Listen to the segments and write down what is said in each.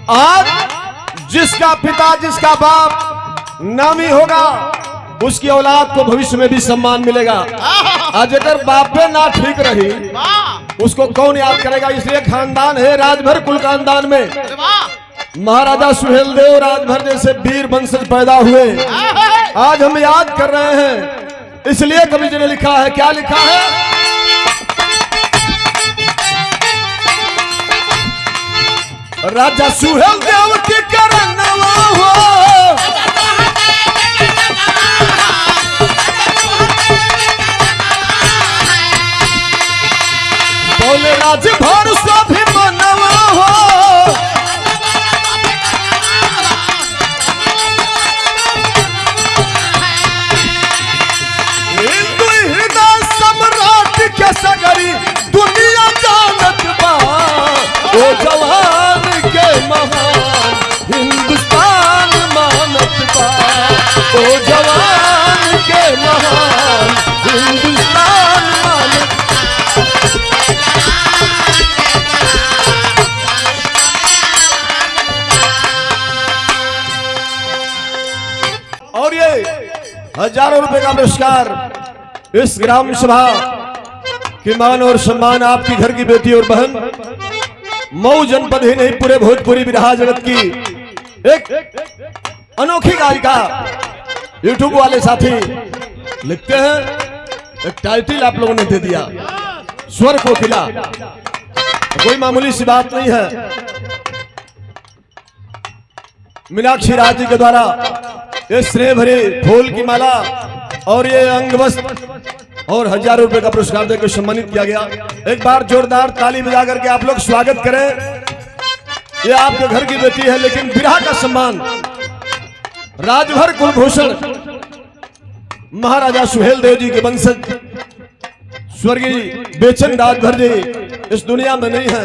आज जिसका पिता जिसका बाप नामी होगा उसकी औलाद को भविष्य में भी सम्मान मिलेगा। आज अगर बापे ना ठीक रही उसको कौन याद करेगा। इसलिए खानदान है राजभर कुल खानदान में महाराजा सुहेलदेव राजभर जैसे वीर वंशज पैदा हुए आज हम याद कर रहे हैं। इसलिए कवि जी ने लिखा है, क्या लिखा है? राजा सुहेलदेव की करनवा हो बोले राजभर सभी मनवा हो हिंदू हृदय सम्राट के सगरी दुनिया जानत बा ओ जवान के महान हिंदुस्तान मानत बा ओ जवान के महान हिंदुस्तान मानत। और ये हजारों रुपए का पुरस्कार इस ग्राम सभा की मान और सम्मान आपकी घर की बेटी और बहन मऊ जनपद ही नहीं पूरे भोजपुरी बिरहा जगत की एक अनोखी गायिका यूट्यूब वाले साथी लिखते हैं। एक टाइटल आप लोगों ने दे दिया, स्वर कोकिला। कोई मामूली सी बात नहीं है। मीनाक्षी राज जी के द्वारा ये स्नेह भरे फूल की माला और ये अंगवस्त्र और हजारों रुपए का पुरस्कार देकर सम्मानित किया गया। एक बार जोरदार ताली बजा करके आप लोग स्वागत करें। ये आपके घर की बेटी है लेकिन बिरहा का सम्मान राजभर कुलभूषण महाराजा सुहेलदेव जी के वंशज स्वर्गीय बेचन राजभर जी इस दुनिया में नहीं है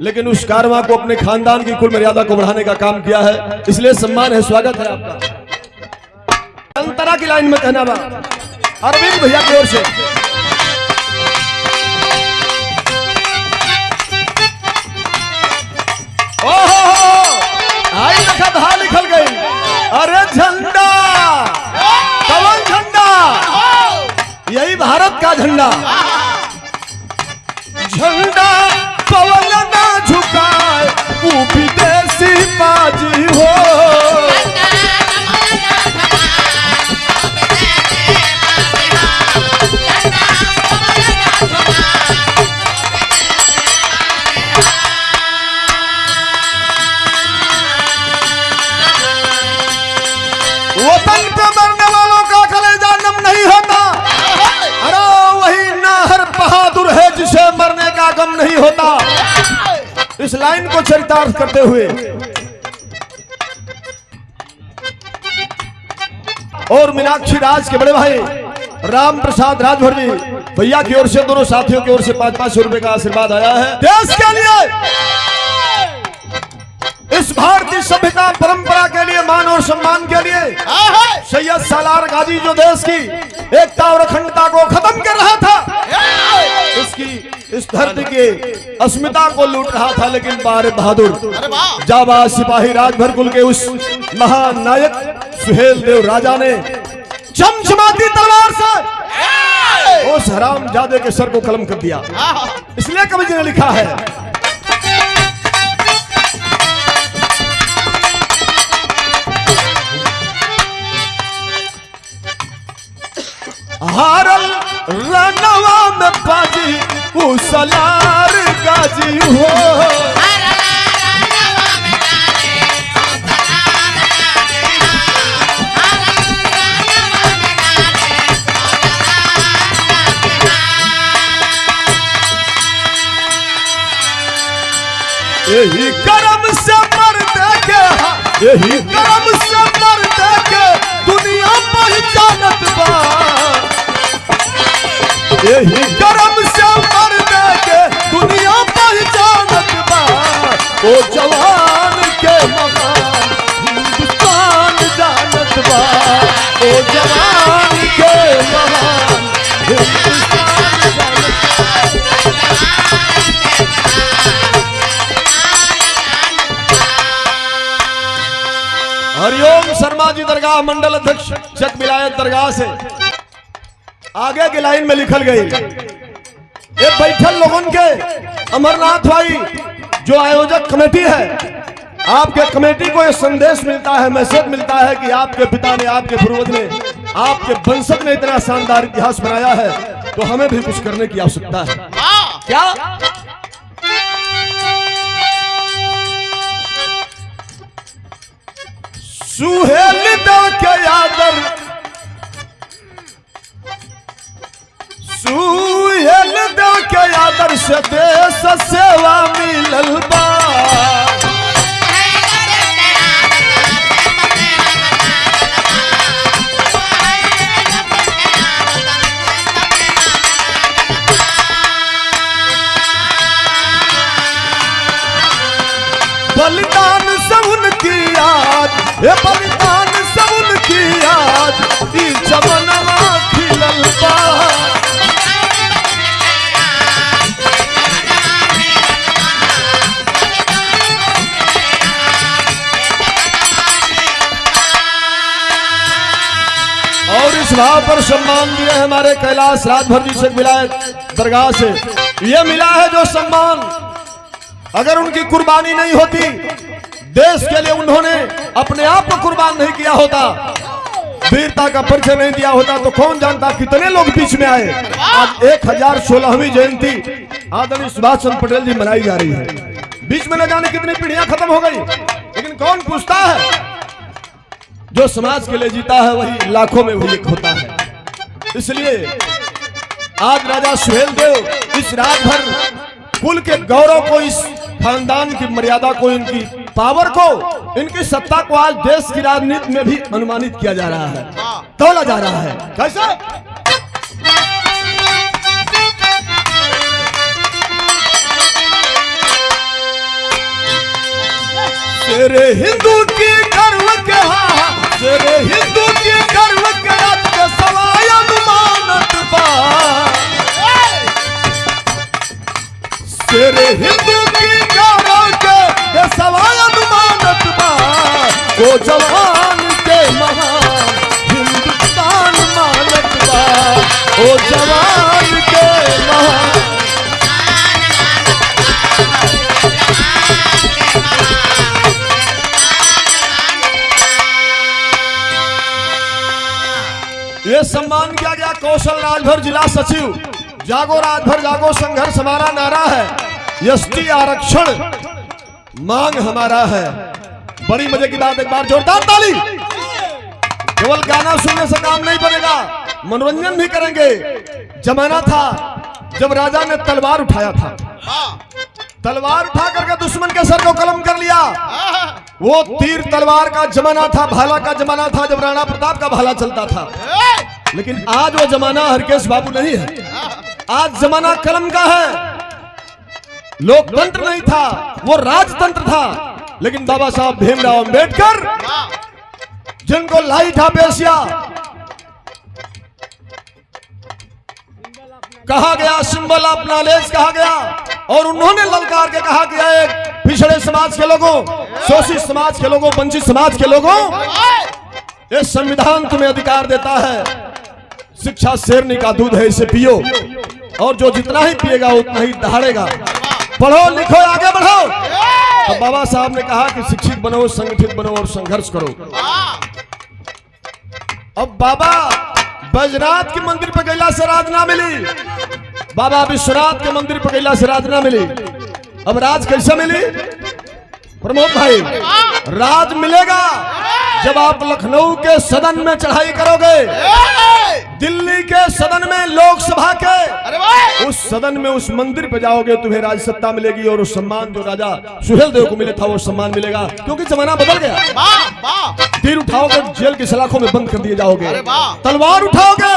लेकिन उस कारवां को अपने खानदान की कुल मर्यादा को बढ़ाने का काम किया है। इसलिए सम्मान है, स्वागत है आपका। अंतरा की लाइन में कहना बा अरविंद भैया की ओर से। ओहो आई लिखा था लिखल गई। अरे झंडा कवन झंडा, यही भारत का झंडा। झंडा पवन ना झुकाए वो विदेशी बाजी हो। वतन पे मरने वालों का कलेजा नम नहीं होता। अरे वही नाहर बहादुर है जिसे मरने का गम नहीं होता। इस लाइन को चरितार्थ करते हुए और मीनाक्षी राज के बड़े भाई राम प्रसाद राजभर जी भैया की ओर से दोनों साथियों की ओर से 500 रुपए का आशीर्वाद आया है। देश के लिए, इस भारतीय सभ्यता परंपरा के लिए, मान और सम्मान के लिए सैयद सालार गाजी जो देश की एकता और अखंडता को खत्म कर रहा था, इसकी इस धरती की अस्मिता को लूट रहा था, लेकिन बार बहादुर जाबाज सिपाही राजभर कुल के उस महान नायक सुहेलदेव राजा ने चमचमाती तलवार से उस हरामजादे के सर को कलम कर दिया। इसलिए कवि जी ने लिखा है, हारल रनवा में बाजी वो सलार गाजी हो। यही कर्म से मरते के, यही कर्म से मरते के दुनिया पहचानत बा। यही कर्म से मरते के दुनिया पहचानत बा। ओ जवान के महान हिंदुस्तान जानत बा। ओ जवान के महान हिंदुस्तान जानत बा। जी दरगाह मंडल अध्यक्ष चक विलायत दरगाह से आगे की लाइन में लिखल गई, ये बैठल लोगों के अमरनाथ भाई जो आयोजक कमेटी है, आपके कमेटी को यह संदेश मिलता है, मैसेज मिलता है कि आपके पिता ने, आपके पूर्वज ने, आपके वंशज ने इतना शानदार इतिहास बनाया है, तो हमें भी कुछ करने की आवश्यकता है। क्या सुहेल दो के आदर, सुहेल दो के आदर से देश सेवा मिलल बा। बलिदान सब उनकी याद, ये बलिदान सब उनकी याद, ई जमाना खिलल बा। और इस भाव पर सम्मान दिए हमारे कैलाश राजभर जी चक विलायत दरगाह से ये मिला है जो सम्मान, अगर उनकी कुर्बानी नहीं होती, देश के लिए उन्होंने अपने आप को कुर्बान नहीं किया होता, वीरता का परिचय नहीं दिया होता, तो कौन जानता कितने लोग बीच में आए। आज 1016वीं जयंती आदरणीय सुभाष चंद्र पटेल जी मनाई जा रही है, बीच में न जाने कितनी पीढ़ियां खत्म हो गई, लेकिन कौन पूछता है? जो समाज के लिए जीता है वही लाखों में वही एक होता है। इसलिए आज राजा सुहेल देव इस राजभर कुल के गौरव को, इस खानदान की मर्यादा को, इनकी पावर को, इनकी सत्ता को आज देश की राजनीति में भी अनुमानित किया जा रहा है, तौला जा रहा है। कैसे? तेरे हिंदू की गर्व के, तेरे हिंदू की गर्व के सवाय अनुमानत बा, तेरे हिंदू की गर्व के सवाय अनुमानत बा, वो जवान के महान हिंदुस्तान मानत बा, वो जवान के महान। ये सम्मान किया गया कौशल राजभर जिला सचिव, जागो राजभर जागो संघर्ष हमारा नारा है, एसटी आरक्षण मांग हमारा है। बड़ी मजे की बात, एक बार जोरदार ताली। केवल गाना सुनने से काम नहीं बनेगा, मनोरंजन भी करेंगे। जमाना था जब राजा ने तलवार उठाया था, तलवार उठा करके दुश्मन के सर को कलम कर लिया। वो तीर तलवार का जमाना था, भाला का जमाना था, जब राणा प्रताप का भाला चलता था। लेकिन आज वो जमाना हरकेश बाबू नहीं है, आज जमाना कलम का है। लोकतंत्र नहीं था, वो राजतंत्र था। लेकिन बाबा साहब भीमराव अंबेडकर, जिनको लाई था पेशिया कहा गया, सिंबल ऑफ नॉलेज कहा गया, और उन्होंने ललकार के कहा कि एक पिछड़े समाज के लोगों, शोषित समाज के लोगों, वंचित समाज के लोगों, ये संविधान तुम्हें अधिकार देता है, शिक्षा शेरनी का दूध है, इसे पियो, और जो जितना ही पिएगा उतना ही दहाड़ेगा। पढ़ो लिखो आगे बढ़ो। तो बाबा साहब ने कहा कि शिक्षित बनो, संगठित बनो और संघर्ष करो। अब बाबा बैजनाथ के मंदिर पर गैला से राज ना मिली, बाबा विश्वनाथ के मंदिर पर गैला से राज ना मिली। अब राज कैसे मिली प्रमोद भाई? राज मिलेगा जब आप लखनऊ के सदन में चढ़ाई करोगे, दिल्ली के सदन में, लोकसभा के उस सदन में, उस मंदिर पे जाओगे, तुम्हें राज सत्ता मिलेगी, और उस सम्मान जो राजा सुहेल देव को मिले था वो सम्मान मिलेगा। क्योंकि जमाना बदल गया। तीर उठाओगे जेल की सलाखों में बंद कर दिए जाओगे, तलवार उठाओगे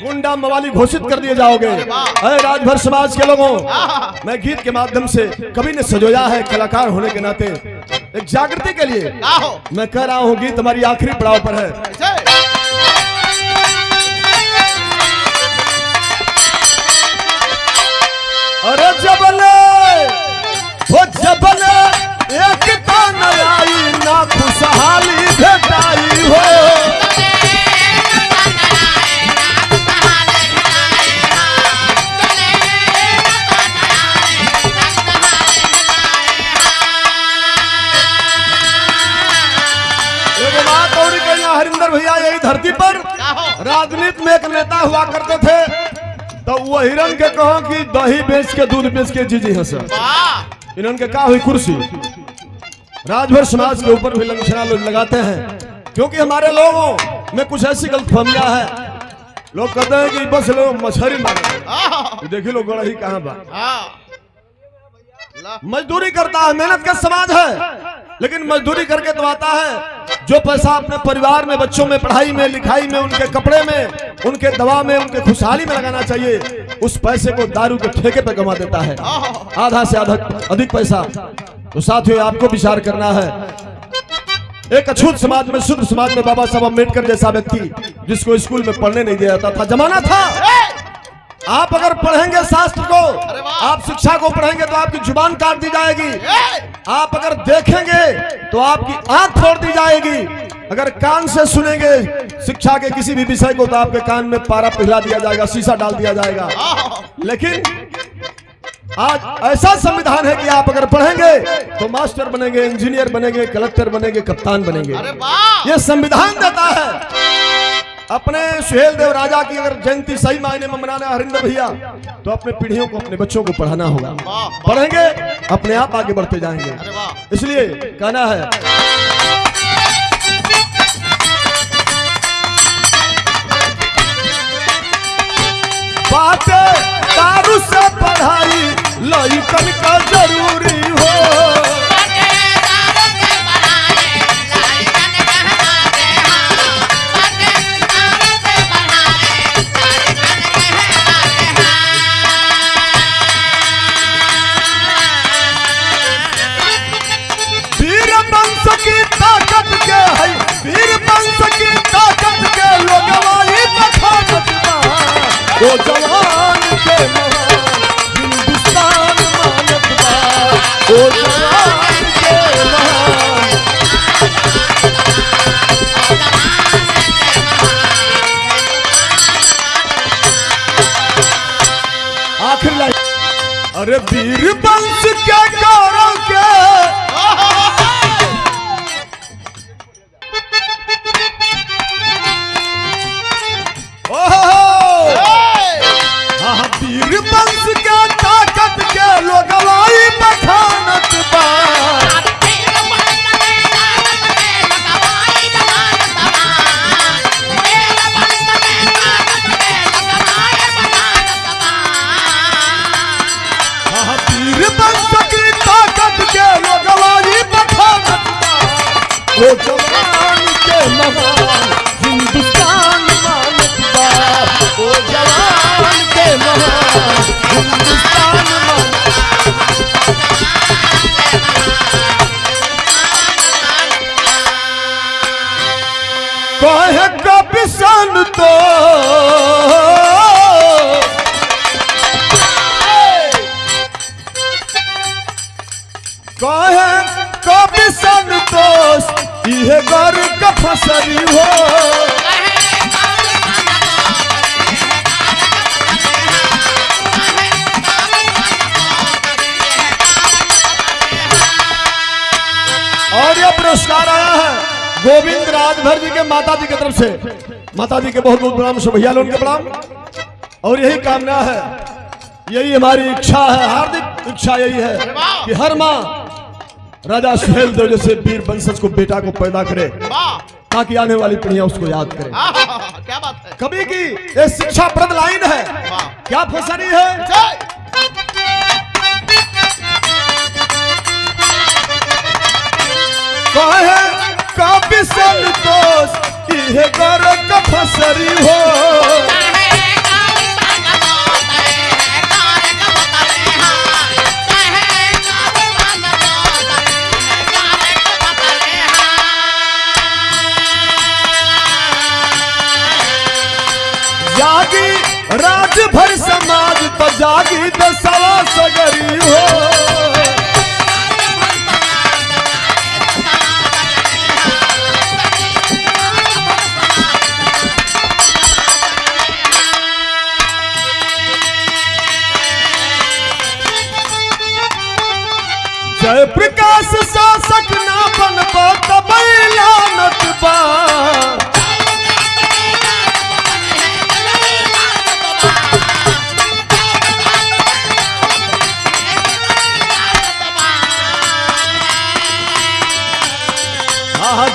गुंडा मवाली घोषित कर दिए जाओगे। अरे राजभर समाज के लोगों, मैं गीत के माध्यम से कवि ने सजोया है, कलाकार होने के नाते एक जागृति के लिए मैं कह रहा हूँ, गीत हमारी आखिरी पड़ाव पर है। अरे जबले वो जबले एक तान आई ना खुशहाली भेटाई, धरती पर राजनीति में एक नेता हुआ करते थे, तो वो हिरन के कहो कि दही बेच के दूध बेच के जीजी है सर। इन्होंने के कहा हुई कुर्सी राजभर समाज के ऊपर भी लंछना लोग लगाते हैं, क्योंकि हमारे लोगों में कुछ ऐसी गलतफहमियां है। लोग कहते हैं कि बस लोग मछली मारे, देखिए लोग गड़ा ही कहाँ बा। मजदूरी करता है, मेहनत का समाज है, लेकिन मजदूरी करके तो आता है। जो पैसा अपने परिवार में, बच्चों में, पढ़ाई में, लिखाई में, उनके कपड़े में, उनके दवा में, उनके खुशहाली में लगाना चाहिए, उस पैसे को दारू के ठेके पे गंवा देता है, आधा से अधिक पैसा। तो साथियों, आपको विचार करना है। एक अछूत समाज में, शुद्ध समाज में बाबा साहब अम्बेडकर जैसा व्यक्ति, जिसको स्कूल में पढ़ने नहीं दिया जाता था, जमाना था। आप अगर पढ़ेंगे शास्त्र को, आप शिक्षा को पढ़ेंगे तो आपकी जुबान काट दी जाएगी। आप अगर देखेंगे तो आपकी आंख फोड़ दी जाएगी। अगर कान से सुनेंगे शिक्षा के किसी भी विषय को, तो आपके कान में पारा पिघला दिया जाएगा, शीशा डाल दिया जाएगा। लेकिन आज ऐसा संविधान है कि आप अगर पढ़ेंगे तो मास्टर बनेंगे, इंजीनियर बनेंगे, कलेक्टर बनेंगे, कप्तान बनेंगे। ये संविधान देता है। अपने सुहेल देव राजा की अगर जयंती सही मायने में मनाना है हरिंदर भैया, तो अपने पीढ़ियों को, अपने बच्चों को पढ़ाना होगा। पढ़ेंगे अपने आप आगे बढ़ते जाएंगे। इसलिए कहना है, बातें दारू से पढ़ाई लइकन का जरूरी हो। वीर वंश की ताकत के है, वीर वंश की ताकत के लोगवाई बखानत बा। वो जवान के महान हिंदुस्तान मानत बा। वो जवान के महान। आखिर लाइन, अरे वीर वंश के गौरव के वीर वंश के ताकत के लोगवाई बखानत बा। वीर वंश की ताकत के लोगवाई बखानत बा। वो जवान के महान हिंदुस्तान मानत बा। वो जवान के महान हिंदुस्तान मानत कहे कभी संतो कहे कभी संतोष इहे घर का फसरी हो। और यह पुरस्कार आया है गोविंद राजभर जी के माता जी की तरफ से। माता जी के बहुत बहुत प्रणाम, भैया लोगों के प्रणाम। और यही कामना है, यही हमारी इच्छा है, हार्दिक इच्छा यही है कि हर माँ राजा सुहेल देव जैसे वीर वंशज को, बेटा को पैदा करे, ताकि आने वाली पीढ़ियां उसको याद करें। क्या बात है। कभी की ये शिक्षाप्रद लाइन है, क्या फसरी है। कहे कभी संतोष इहे घर का फसरी हो। जागी राजभर समाज तो जागी दसवा सगरी हो। जय प्रकाश शासक ना बन पाता बैलानत बा।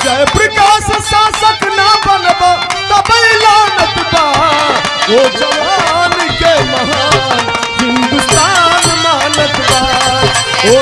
जय प्रकाश शासक ना बनबो तब लानत बा वो जवान के महान हिंदुस्तान मानत बा वो